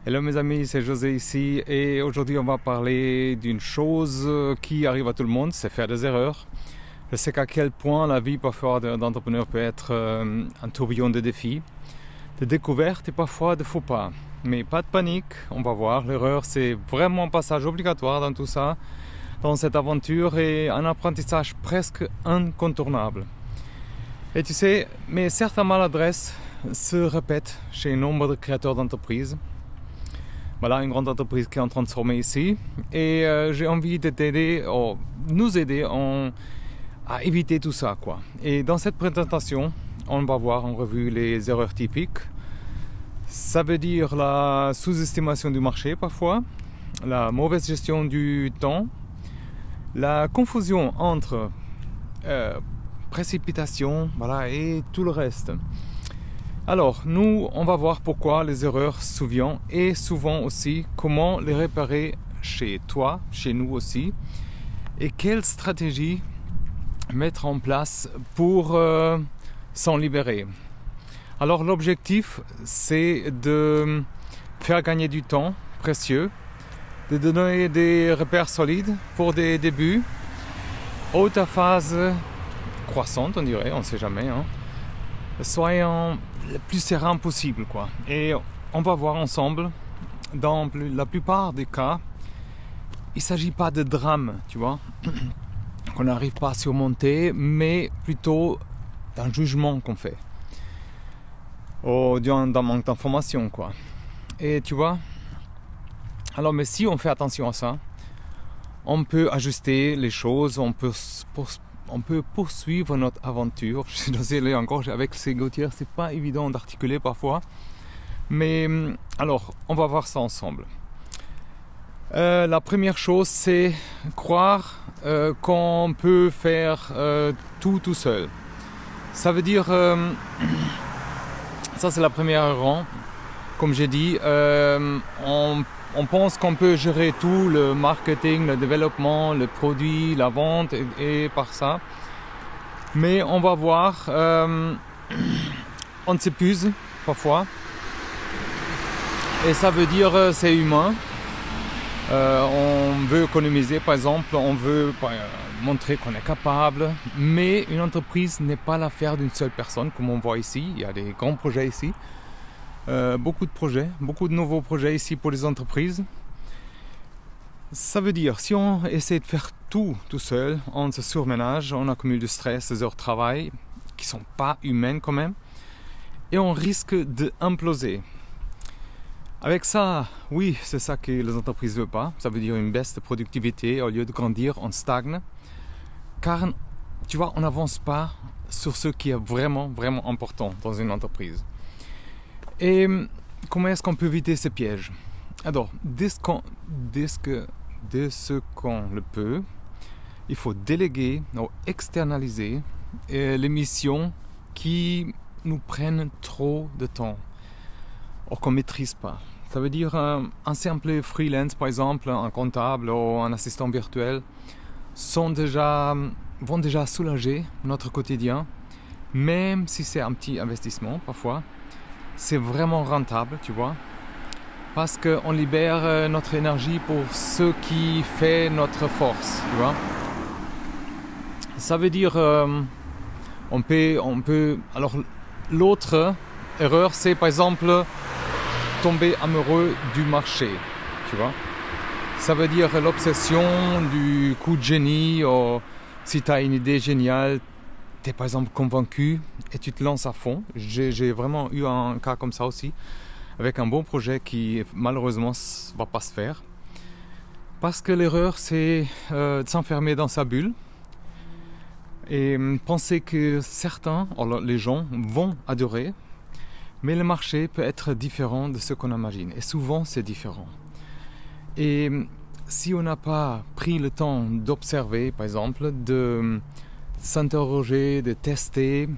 Hello mes amis, c'est José ici et aujourd'hui on va parler d'une chose qui arrive à tout le monde, c'est faire des erreurs. Je sais qu'à quel point la vie parfois d'entrepreneur peut être un tourbillon de défis, de découvertes et parfois de faux pas. Mais pas de panique, on va voir, l'erreur c'est vraiment un passage obligatoire dans tout ça, dans cette aventure et un apprentissage presque incontournable. Et tu sais, mais certaines maladresses se répètent chez nombre de créateurs d'entreprises. Voilà une grande entreprise qui est en train de se former ici et j'ai envie de t'aider, nous aider à éviter tout ça, quoi. Et dans cette présentation, on va voir en revue les erreurs typiques. Ça veut dire la sous-estimation du marché parfois, la mauvaise gestion du temps, la confusion entre précipitation, voilà, et tout le reste. Alors, nous, on va voir pourquoi les erreurs surviennent et souvent aussi comment les réparer chez toi, chez nous aussi, et quelle stratégie mettre en place pour s'en libérer. Alors, l'objectif, c'est de faire gagner du temps précieux, de donner des repères solides pour des débuts, haute phase croissante, on dirait, on ne sait jamais, hein. Soyons le plus serein possible, quoi. Et on va voir ensemble, dans la plupart des cas, il ne s'agit pas de drame, tu vois, qu'on n'arrive pas à surmonter, mais plutôt d'un jugement qu'on fait, ou d'un manque d'information, quoi. Et tu vois, alors, mais si on fait attention à ça, on peut ajuster les choses, on peut poursuivre notre aventure. Je suis désolé encore, avec ces gouttières, c'est pas évident d'articuler parfois. Mais alors, on va voir ça ensemble. La première chose, c'est croire qu'on peut faire tout seul. Ça veut dire, ça c'est la première erreur. Comme j'ai dit, on pense qu'on peut gérer tout, le marketing, le développement, le produit, la vente et par ça. Mais on va voir, on s'épuise parfois. Et ça veut dire c'est humain. On veut économiser par exemple, on veut montrer qu'on est capable. Mais une entreprise n'est pas l'affaire d'une seule personne comme on voit ici. Il y a des grands projets ici. Beaucoup de projets, beaucoup de nouveaux projets ici pour les entreprises. Ça veut dire, si on essaie de faire tout seul, on se surménage, on accumule du stress, des heures de travail qui ne sont pas humaines quand même, et on risque d'imploser. Avec ça, oui, c'est ça que les entreprises ne veulent pas. Ça veut dire une baisse de productivité, au lieu de grandir, on stagne. Car, tu vois, on n'avance pas sur ce qui est vraiment important dans une entreprise. Et comment est-ce qu'on peut éviter ces pièges? Alors, dès ce qu'on le peut, il faut déléguer ou externaliser les missions qui nous prennent trop de temps ou qu'on ne maîtrise pas. Ça veut dire un simple freelance, par exemple, un comptable ou un assistant virtuel, vont déjà soulager notre quotidien, même si c'est un petit investissement parfois. C'est vraiment rentable, tu vois, parce qu'on libère notre énergie pour ce qui fait notre force, tu vois. Ça veut dire, on peut. Alors, l'autre erreur, c'est par exemple tomber amoureux du marché, tu vois. Ça veut dire l'obsession du coup de génie, ou si tu as une idée géniale, tu es par exemple convaincu et tu te lances à fond. J'ai vraiment eu un cas comme ça aussi, avec un bon projet qui malheureusement ne va pas se faire. Parce que l'erreur, c'est de s'enfermer dans sa bulle et penser que certains, les gens, vont adorer, mais le marché peut être différent de ce qu'on imagine. Et souvent, c'est différent. Et si on n'a pas pris le temps d'observer, par exemple, de s'interroger, de tester,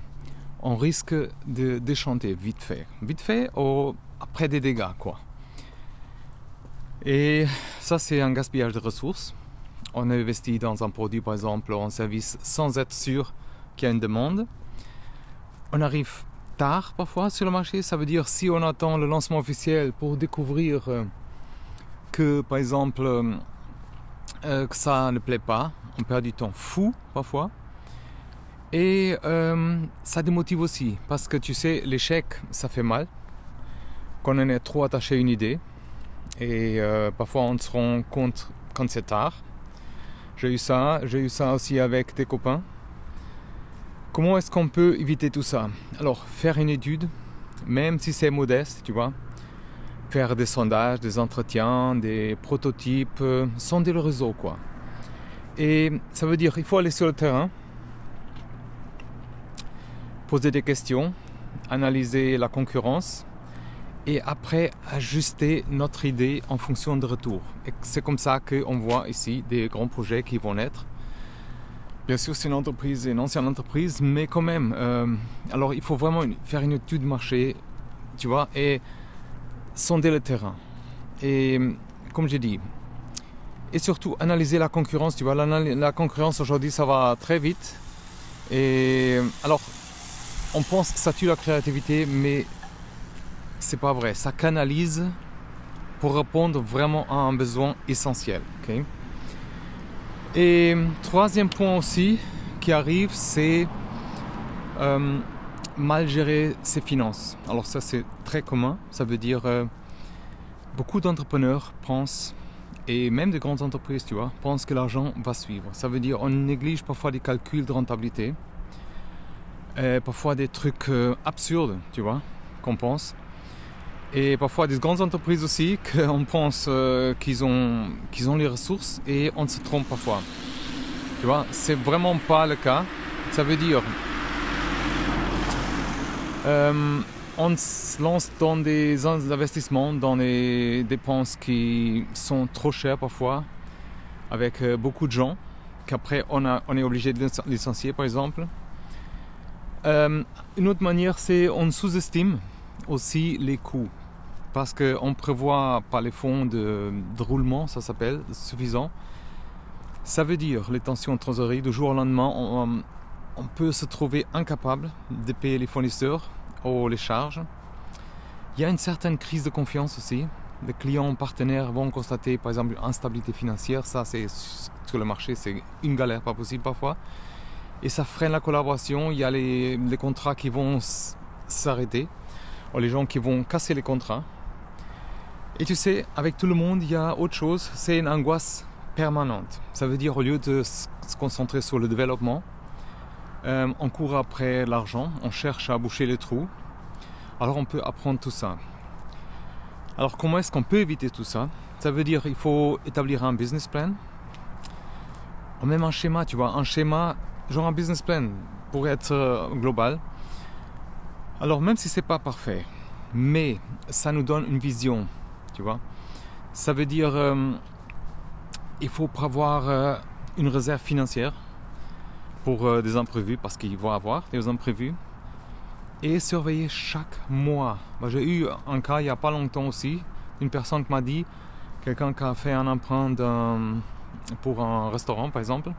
on risque de déchanter vite fait ou après des dégâts, quoi. Et ça, c'est un gaspillage de ressources. On investit dans un produit, par exemple, ou un service sans être sûr qu'il y a une demande. On arrive tard parfois sur le marché. Ça veut dire si on attend le lancement officiel pour découvrir que par exemple que ça ne plaît pas, on perd du temps fou parfois. Et ça démotive aussi parce que tu sais, l'échec ça fait mal quand on est trop attaché à une idée et parfois on se rend compte quand c'est tard. J'ai eu ça aussi avec des copains. Comment est-ce qu'on peut éviter tout ça? Alors, faire une étude, même si c'est modeste, tu vois. Faire des sondages, des entretiens, des prototypes, sonder le réseau, quoi. Et ça veut dire qu'il faut aller sur le terrain, poser des questions, analyser la concurrence et après ajuster notre idée en fonction de retour. Et c'est comme ça qu'on voit ici des grands projets qui vont naître. Bien sûr, c'est une ancienne entreprise, mais quand même. Alors, il faut vraiment faire une étude de marché, tu vois, et sonder le terrain. Et comme j'ai dit, et surtout analyser la concurrence. Tu vois, la concurrence aujourd'hui, ça va très vite. Et alors, on pense que ça tue la créativité, mais c'est pas vrai. Ça canalise pour répondre vraiment à un besoin essentiel. Okay? Et troisième point aussi qui arrive, c'est mal gérer ses finances. Alors ça c'est très commun, ça veut dire beaucoup d'entrepreneurs pensent, et même de grandes entreprises, tu vois, pensent que l'argent va suivre. Ça veut dire on néglige parfois des calculs de rentabilité, parfois des trucs absurdes, tu vois, qu'on pense. Et parfois des grandes entreprises aussi, qu'on pense qu'ils ont les ressources et on se trompe parfois. Tu vois, c'est vraiment pas le cas. Ça veut dire, on se lance dans des investissements, dans des dépenses qui sont trop chères parfois, avec beaucoup de gens, qu'après on est obligé de licencier par exemple. Une autre manière, c'est on sous-estime aussi les coûts. Parce qu'on ne prévoit pas les fonds de roulement, ça s'appelle, suffisant. Ça veut dire les tensions de trésorerie, du jour au lendemain, on peut se trouver incapable de payer les fournisseurs ou les charges. Il y a une certaine crise de confiance aussi. Les clients partenaires vont constater par exemple une instabilité financière. Ça, c'est sur le marché, c'est une galère pas possible parfois. Et ça freine la collaboration. Il y a les contrats qui vont s'arrêter, ou les gens qui vont casser les contrats. Et tu sais, avec tout le monde, il y a autre chose, c'est une angoisse permanente. Ça veut dire, au lieu de se concentrer sur le développement, on court après l'argent, on cherche à boucher les trous. Alors on peut apprendre tout ça. Alors comment est-ce qu'on peut éviter tout ça? Ça veut dire qu'il faut établir un business plan, ou même un schéma, tu vois, un schéma, genre un business plan, pour être global. Alors même si c'est pas parfait, mais ça nous donne une vision. Tu vois, ça veut dire il faut prévoir une réserve financière pour des imprévus, parce qu'il va y avoir des imprévus, et surveiller chaque mois. Moi, j'ai eu un cas il n'y a pas longtemps aussi, une personne qui m'a dit, quelqu'un qui a fait un emprunt pour un restaurant par exemple,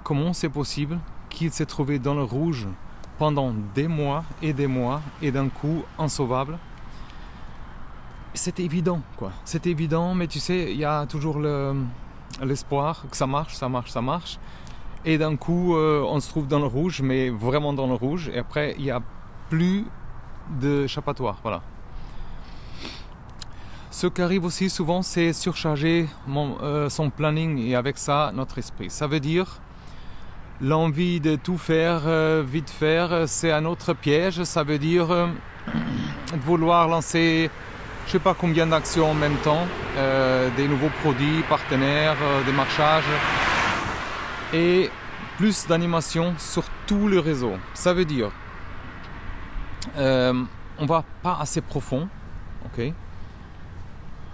comment c'est possible qu'il s'est trouvé dans le rouge pendant des mois et d'un coup insauvable. C'était évident, quoi. C'était évident, mais tu sais, il y a toujours l'espoir que ça marche. Et d'un coup, on se trouve dans le rouge, mais vraiment dans le rouge. Et après, il n'y a plus d'échappatoire, voilà. Ce qui arrive aussi souvent, c'est surcharger son planning et avec ça, notre esprit. Ça veut dire l'envie de tout faire, vite faire, c'est un autre piège. Ça veut dire de vouloir lancer je ne sais pas combien d'actions en même temps, des nouveaux produits, partenaires, démarchage et plus d'animation sur tout le réseau. Ça veut dire on va pas assez profond, ok.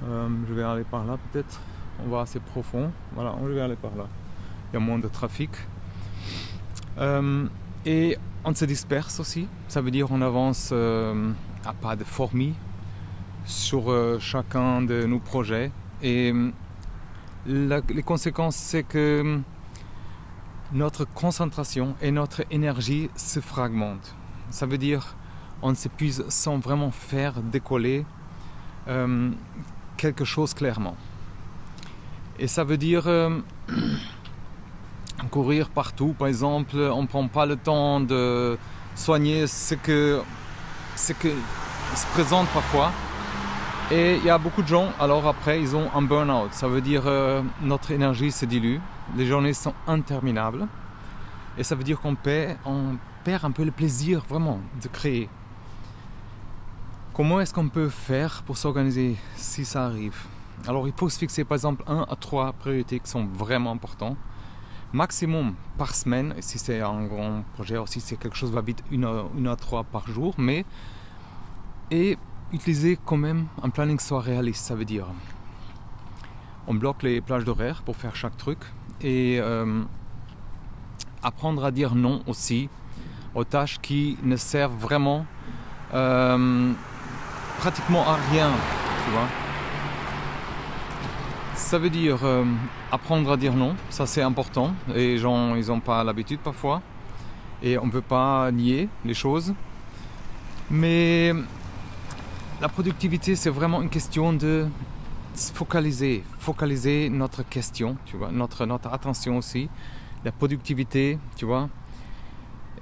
Je vais aller par là peut-être. On va assez profond. Voilà, je vais aller par là. Il y a moins de trafic. Et on se disperse aussi. Ça veut dire on avance à pas de fourmis sur chacun de nos projets. Et les conséquences, c'est que notre concentration et notre énergie se fragmentent. Ça veut dire on s'épuise sans vraiment faire décoller quelque chose clairement. Et ça veut dire courir partout. Par exemple, on ne prend pas le temps de soigner ce que se présente parfois. Et il y a beaucoup de gens, alors après, ils ont un burn-out. Ça veut dire notre énergie se dilue, les journées sont interminables. Et ça veut dire qu'on perd un peu le plaisir vraiment de créer. Comment est-ce qu'on peut faire pour s'organiser si ça arrive? Alors il faut se fixer par exemple 1 à 3 priorités qui sont vraiment importantes. Maximum par semaine, et si c'est un grand projet aussi, c'est quelque chose qui va vite, 1 à 3 par jour. Et utiliser quand même un planning soit réaliste, ça veut dire on bloque les plages d'horaire pour faire chaque truc et apprendre à dire non aussi aux tâches qui ne servent vraiment pratiquement à rien, tu vois. Ça veut dire apprendre à dire non, ça c'est important. Les gens ils n'ont pas l'habitude parfois et on ne peut pas nier les choses. Mais la productivité c'est vraiment une question de se focaliser notre question, tu vois, notre attention aussi. La productivité, tu vois.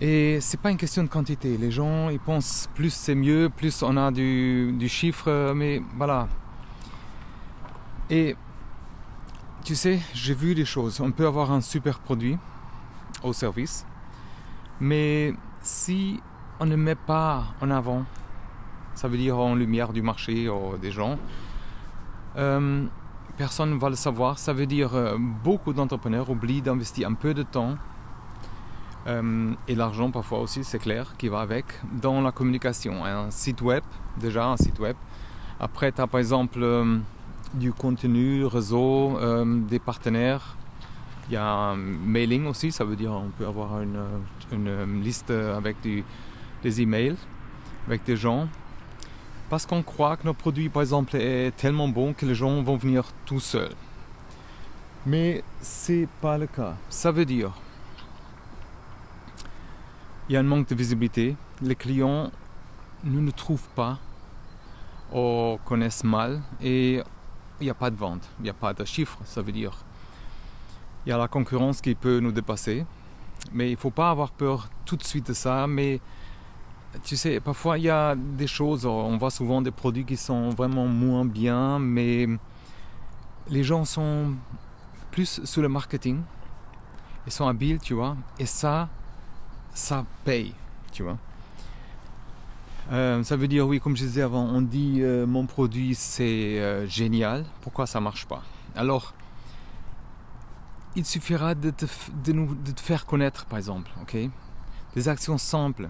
Et c'est pas une question de quantité. Les gens ils pensent plus c'est mieux, plus on a du chiffre, mais voilà. Et tu sais, j'ai vu des choses. On peut avoir un super produit au service, mais si on ne met pas en avant, ça veut dire en lumière du marché ou des gens, personne ne va le savoir. Ça veut dire beaucoup d'entrepreneurs oublient d'investir un peu de temps et l'argent parfois aussi, c'est clair, qui va avec, dans la communication. Un site web, déjà un site web. Après, tu as par exemple du contenu, réseau, des partenaires. Il y a un mailing aussi, ça veut dire on peut avoir une liste avec des emails, avec des gens. Parce qu'on croit que notre produit, par exemple, est tellement bon que les gens vont venir tout seuls. Mais c'est pas le cas. Ça veut dire il y a un manque de visibilité. Les clients ne nous trouvent pas ou connaissent mal et il n'y a pas de vente, il n'y a pas de chiffres. Ça veut dire il y a la concurrence qui peut nous dépasser. Mais il ne faut pas avoir peur tout de suite de ça. Mais tu sais, parfois il y a des choses, on voit souvent des produits qui sont vraiment moins bien, mais les gens sont plus sur le marketing, ils sont habiles, tu vois, et ça paye, tu vois. Ça veut dire, oui, comme je disais avant, on dit mon produit c'est génial, pourquoi ça marche pas? Alors, il suffira de te faire connaître, par exemple, ok? Des actions simples.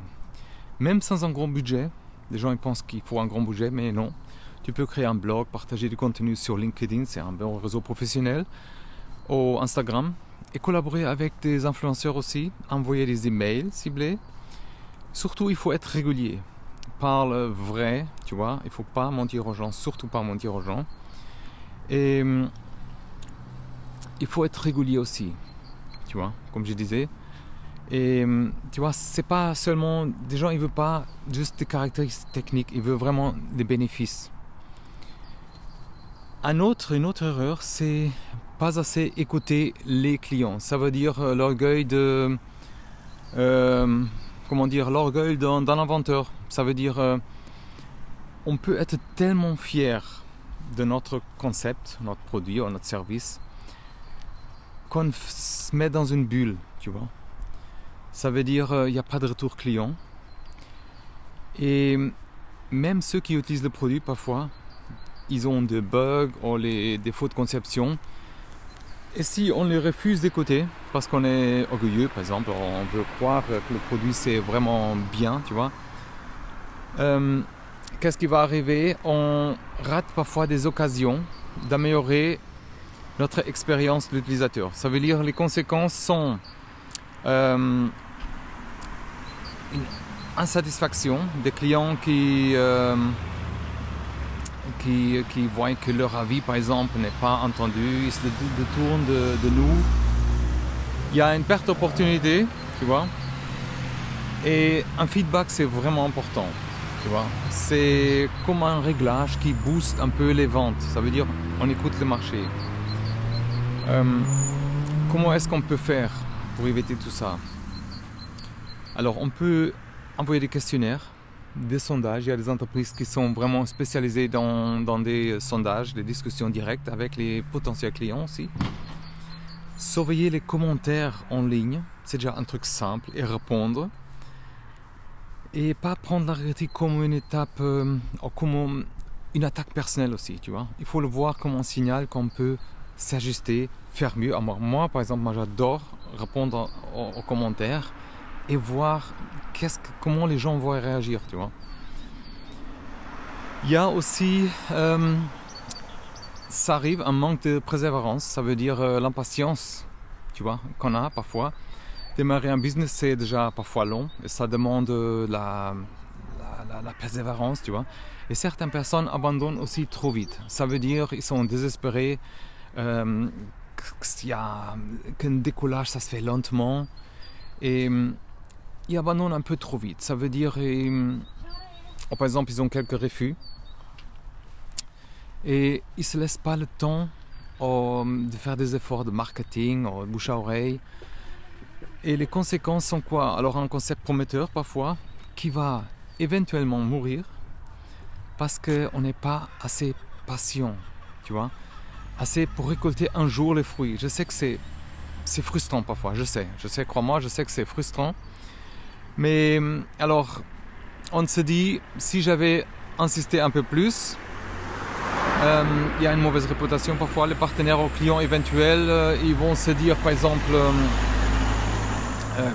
Même sans un grand budget, les gens ils pensent qu'il faut un grand budget, mais non. Tu peux créer un blog, partager du contenu sur LinkedIn, c'est un bon réseau professionnel, ou Instagram, et collaborer avec des influenceurs aussi, envoyer des emails ciblés. Surtout, il faut être régulier. Parle vrai, tu vois, il ne faut pas mentir aux gens, surtout pas mentir aux gens. Et il faut être régulier aussi, tu vois, comme je disais. Et tu vois, c'est pas seulement des gens, ils veulent pas juste des caractéristiques techniques, ils veulent vraiment des bénéfices. Une autre erreur, c'est pas assez écouter les clients. Ça veut dire l'orgueil l'orgueil d'un inventeur. Ça veut dire on peut être tellement fier de notre concept, notre produit ou notre service qu'on se met dans une bulle, tu vois. Ça veut dire il n'y a pas de retour client. Et même ceux qui utilisent le produit, parfois, ils ont des bugs ou des défauts de conception. Et si on les refuse d'écouter, parce qu'on est orgueilleux, par exemple, on veut croire que le produit c'est vraiment bien, tu vois, qu'est-ce qui va arriver? On rate parfois des occasions d'améliorer notre expérience de l'utilisateur. Ça veut dire les conséquences sont une insatisfaction des clients qui voient que leur avis, par exemple, n'est pas entendu, ils se détournent de nous. Il y a une perte d'opportunité, tu vois. Et un feedback, c'est vraiment important. tu vois. C'est comme un réglage qui booste un peu les ventes. Ça veut dire on écoute le marché. Comment est-ce qu'on peut faire pour éviter tout ça? Alors on peut envoyer des questionnaires, des sondages. Il y a des entreprises qui sont vraiment spécialisées dans des sondages, des discussions directes avec les potentiels clients aussi. Surveiller les commentaires en ligne, c'est déjà un truc simple, et répondre. Et pas prendre la critique comme une étape, comme une attaque personnelle aussi, tu vois. Il faut le voir comme un signal qu'on peut s'ajuster, faire mieux. Alors moi, par exemple, j'adore répondre aux commentaires et voir comment les gens vont réagir, tu vois. Il y a aussi, ça arrive, un manque de persévérance, ça veut dire l'impatience, tu vois, qu'on a parfois. Démarrer un business, c'est déjà parfois long et ça demande la persévérance, tu vois. Et certaines personnes abandonnent aussi trop vite. Ça veut dire qu'ils sont désespérés, qu'un décollage, ça se fait lentement et ils abandonnent un peu trop vite. Ça veut dire, par exemple, ils ont quelques refus et ils ne se laissent pas le temps de faire des efforts de marketing, de bouche à oreille. Et les conséquences sont quoi? Alors un concept prometteur parfois qui va éventuellement mourir parce qu'on n'est pas assez patient, tu vois, assez pour récolter un jour les fruits. Je sais que c'est frustrant parfois, je sais, crois-moi, je sais que c'est frustrant. Mais alors, on se dit, si j'avais insisté un peu plus, il y a une mauvaise réputation parfois. Les partenaires ou clients éventuels, ils vont se dire par exemple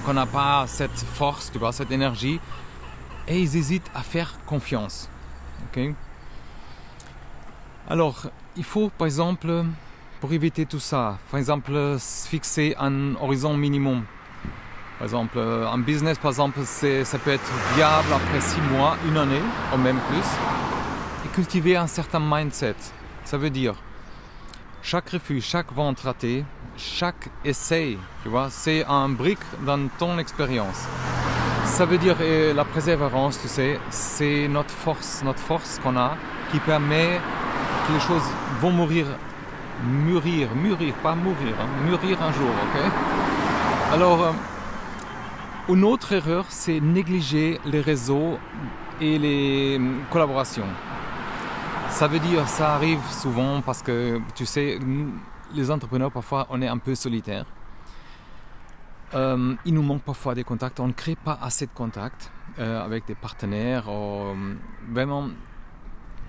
qu'on n'a pas cette force, tu vois, cette énergie, et ils hésitent à faire confiance. Okay? Alors, il faut par exemple, pour éviter tout ça, par exemple, se fixer un horizon minimum. Par exemple, un business, par exemple, ça peut être viable après 6 mois, 1 année, ou même plus, et cultiver un certain mindset. Ça veut dire, chaque refus, chaque vente ratée, chaque essai, tu vois, c'est un brique dans ton expérience. Ça veut dire la persévérance, tu sais, c'est notre force qu'on a qui permet que les choses vont mûrir, pas mourir, hein, mûrir un jour, ok? Alors, une autre erreur, c'est négliger les réseaux et les collaborations. Ça veut dire, ça arrive souvent parce que, tu sais, nous, les entrepreneurs, parfois, on est un peu solitaires. Il nous manque parfois des contacts. On ne crée pas assez de contacts avec des partenaires ou vraiment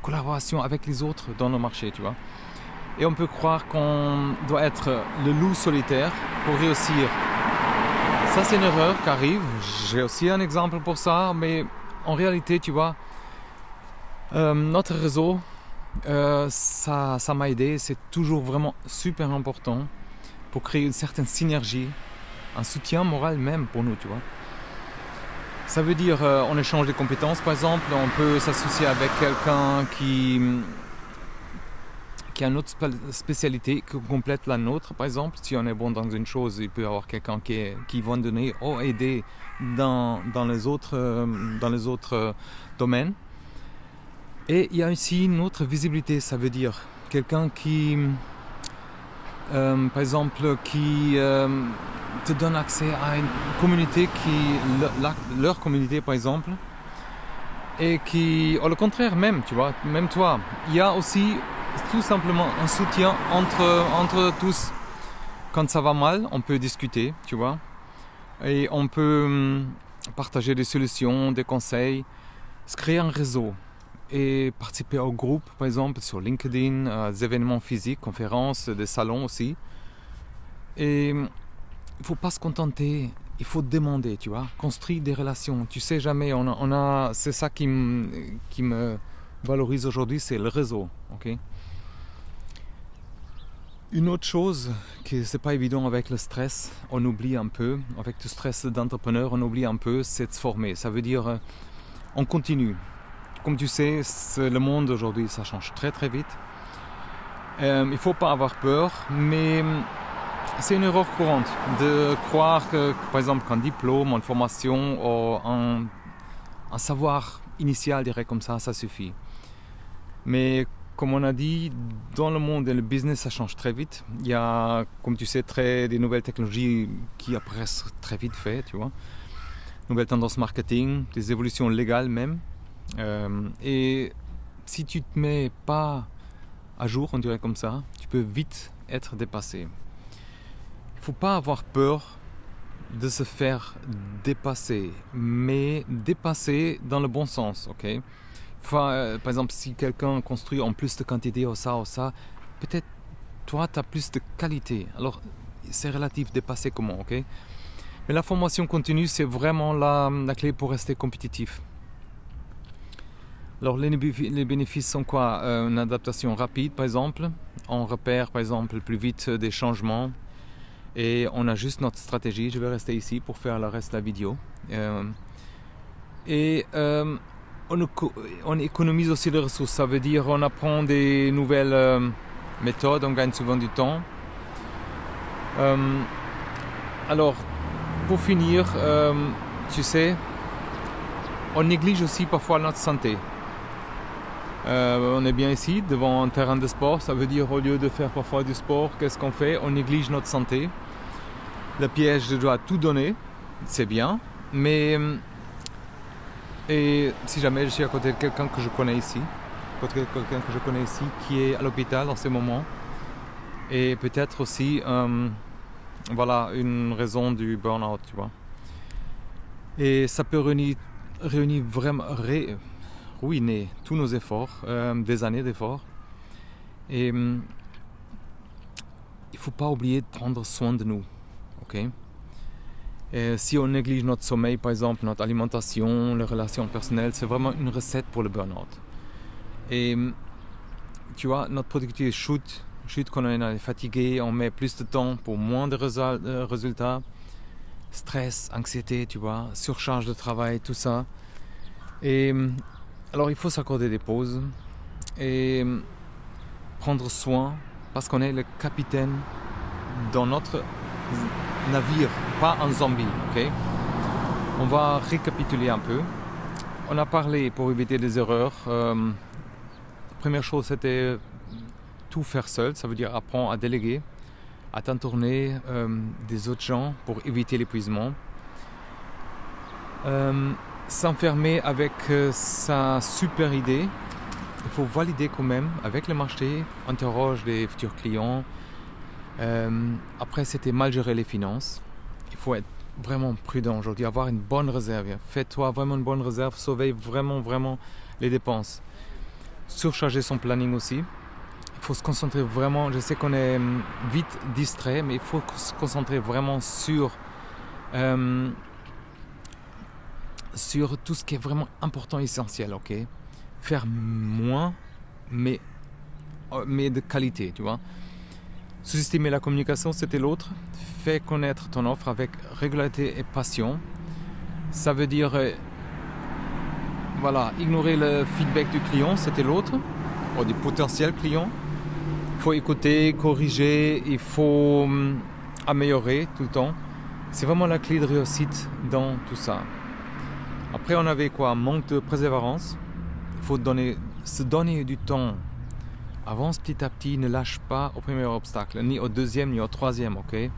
collaboration avec les autres dans le marché, tu vois. Et on peut croire qu'on doit être le loup solitaire pour réussir. Ça, c'est une erreur qui arrive. J'ai aussi un exemple pour ça, mais en réalité, tu vois, notre réseau, ça m'a aidé. C'est toujours vraiment super important pour créer une certaine synergie, un soutien moral même pour nous, tu vois. Ça veut dire on échange des compétences, par exemple. On peut s'associer avec quelqu'un qui a une autre spécialité qui complète la nôtre, par exemple. Si on est bon dans une chose, il peut y avoir quelqu'un qui va donner ou aider dans les autres domaines. Et il y a aussi une autre visibilité, ça veut dire quelqu'un qui, par exemple, qui te donne accès à une communauté leur communauté, par exemple, et qui, au contraire même, tu vois, même toi, il y a aussi tout simplement un soutien entre tous. Quand ça va mal, on peut discuter, tu vois, et on peut partager des solutions, des conseils, se créer un réseau et participer au groupe, par exemple, sur LinkedIn, des événements physiques, conférences, des salons aussi. Et il ne faut pas se contenter, il faut demander, tu vois, construire des relations. Tu sais jamais, c'est ça qui me valorise aujourd'hui, c'est le réseau, ok? Une autre chose, que c'est pas évident avec le stress, on oublie un peu, avec le stress d'entrepreneur, on oublie un peu, c'est de se former. Ça veut dire, on continue. Comme tu sais, le monde aujourd'hui, ça change très très vite. Il ne faut pas avoir peur, mais c'est une erreur courante de croire que, par exemple, qu'un diplôme, une formation ou un savoir initial, je dirais comme ça suffit. Mais comme on a dit, dans le monde et le business, ça change très vite. Il y a, comme tu sais, des nouvelles technologies qui apparaissent très vite fait, tu vois. Nouvelles tendances marketing, des évolutions légales même. Et si tu ne te mets pas à jour, on dirait comme ça, tu peux vite être dépassé. Il ne faut pas avoir peur de se faire dépasser, mais dépasser dans le bon sens, ok? Par exemple, si quelqu'un construit en plus de quantité ou ça, peut-être toi, tu as plus de qualité. Alors, c'est relatif, dépasser comment, ok? Mais la formation continue, c'est vraiment la clé pour rester compétitif. Alors, les bénéfices sont quoi? Une adaptation rapide, par exemple. On repère, par exemple, plus vite des changements. Et on ajuste notre stratégie. Je vais rester ici pour faire le reste de la vidéo. On économise aussi les ressources, ça veut dire on apprend des nouvelles méthodes, on gagne souvent du temps. Alors, pour finir, tu sais, on néglige aussi parfois notre santé. On est bien ici, devant un terrain de sport, ça veut dire au lieu de faire parfois du sport, qu'est-ce qu'on fait? On néglige notre santé. Le piège, je dois tout donner, c'est bien, mais... Et si jamais je suis à côté de quelqu'un que je connais ici, qui est à l'hôpital en ce moment, et peut-être aussi voilà, une raison du burn-out, tu vois. Et ça peut ruiner tous nos efforts, des années d'efforts. Et il ne faut pas oublier de prendre soin de nous, ok? Et si on néglige notre sommeil, par exemple, notre alimentation, les relations personnelles, c'est vraiment une recette pour le burn-out. Et tu vois, notre productivité chute quand on est fatigué, on met plus de temps pour moins de résultats. Stress, anxiété, tu vois, surcharge de travail, tout ça. Et alors il faut s'accorder des pauses et prendre soin parce qu'on est le capitaine dans notre navire, pas un zombie, ok? On va récapituler un peu. On a parlé pour éviter les erreurs. La première chose, c'était tout faire seul, ça veut dire apprendre à déléguer, à t'entourer des autres gens pour éviter l'épuisement. S'enfermer avec sa super idée. Il faut valider quand même avec le marché, interroge les futurs clients. Après, c'était mal gérer les finances. Il faut être vraiment prudent aujourd'hui, avoir une bonne réserve. Fais-toi vraiment une bonne réserve, surveille vraiment les dépenses. Surcharger son planning aussi. Il faut se concentrer vraiment, je sais qu'on est vite distrait, mais il faut se concentrer vraiment sur tout ce qui est vraiment important et essentiel, ok? Faire moins, mais de qualité, tu vois. Sous-estimer la communication, c'était l'autre. Fais connaître ton offre avec régularité et passion. Ça veut dire, voilà, ignorer le feedback du client, c'était l'autre, ou du potentiel client. Il faut écouter, corriger, il faut améliorer tout le temps. C'est vraiment la clé de réussite dans tout ça. Après, on avait quoi? Manque de persévérance. Il faut se donner du temps. Avance petit à petit, ne lâche pas au premier obstacle, ni au deuxième, ni au troisième, ok?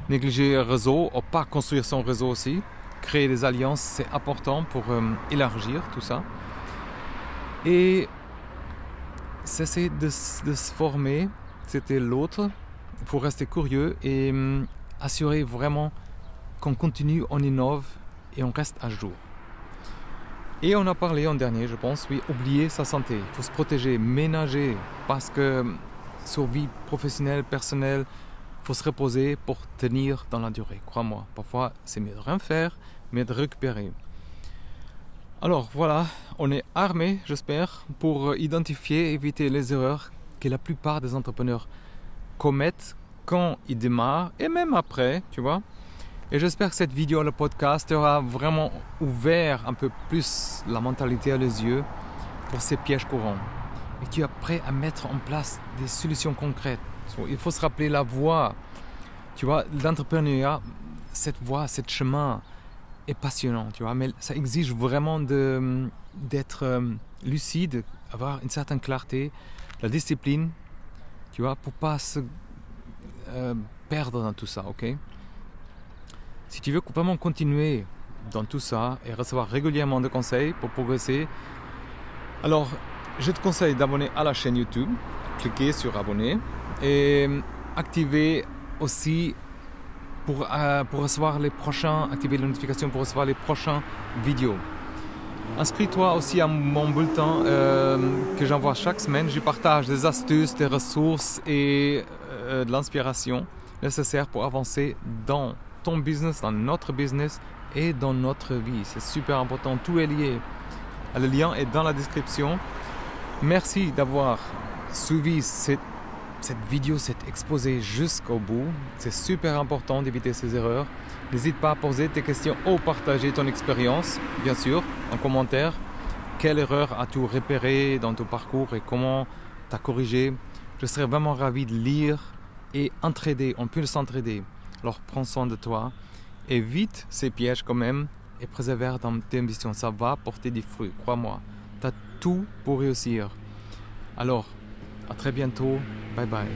Négliger le réseau, ou pas construire son réseau aussi. Créer des alliances, c'est important pour élargir tout ça. Et cesser de se former, c'était l'autre. Il faut rester curieux et assurer vraiment qu'on continue, on innove et on reste à jour. Et on a parlé en dernier, je pense, oui, oublier sa santé. Il faut se protéger, ménager, parce que sur vie professionnelle, personnelle, il faut se reposer pour tenir dans la durée, crois-moi. Parfois, c'est mieux de rien faire, mais de récupérer. Alors voilà, on est armé, j'espère, pour identifier et éviter les erreurs que la plupart des entrepreneurs commettent quand ils démarrent et même après, tu vois. Et j'espère que cette vidéo, le podcast, aura vraiment ouvert un peu plus la mentalité à les yeux pour ces pièges courants. Et tu es prêt à mettre en place des solutions concrètes. Il faut se rappeler la voie, tu vois, l'entrepreneuriat, cette voie, ce chemin, est passionnant, tu vois, mais ça exige vraiment d'être lucide, avoir une certaine clarté, la discipline, tu vois, pour pas se perdre dans tout ça, ok? Si tu veux vraiment continuer dans tout ça et recevoir régulièrement des conseils pour progresser, alors je te conseille d'abonner à la chaîne YouTube, cliquer sur abonner et activer aussi pour recevoir les prochains, activer les notifications pour recevoir les prochaines vidéos. Inscris-toi aussi à mon bulletin que j'envoie chaque semaine. Je partage des astuces, des ressources et de l'inspiration nécessaire pour avancer dans ton business, dans notre business et dans notre vie. C'est super important, tout est lié. Le lien est dans la description. Merci d'avoir suivi cette vidéo, cet exposé jusqu'au bout. C'est super important d'éviter ces erreurs. N'hésite pas à poser tes questions ou partager ton expérience, bien sûr, en commentaire. Quelle erreur as-tu repérée dans ton parcours et comment tu as corrigé? Je serais vraiment ravi de lire et entraider. On peut s'entraider. Alors prends soin de toi. Évite ces pièges quand même et persévère dans tes ambitions. Ça va porter des fruits, crois-moi. Tu as tout pour réussir. Alors, à très bientôt. Bye bye.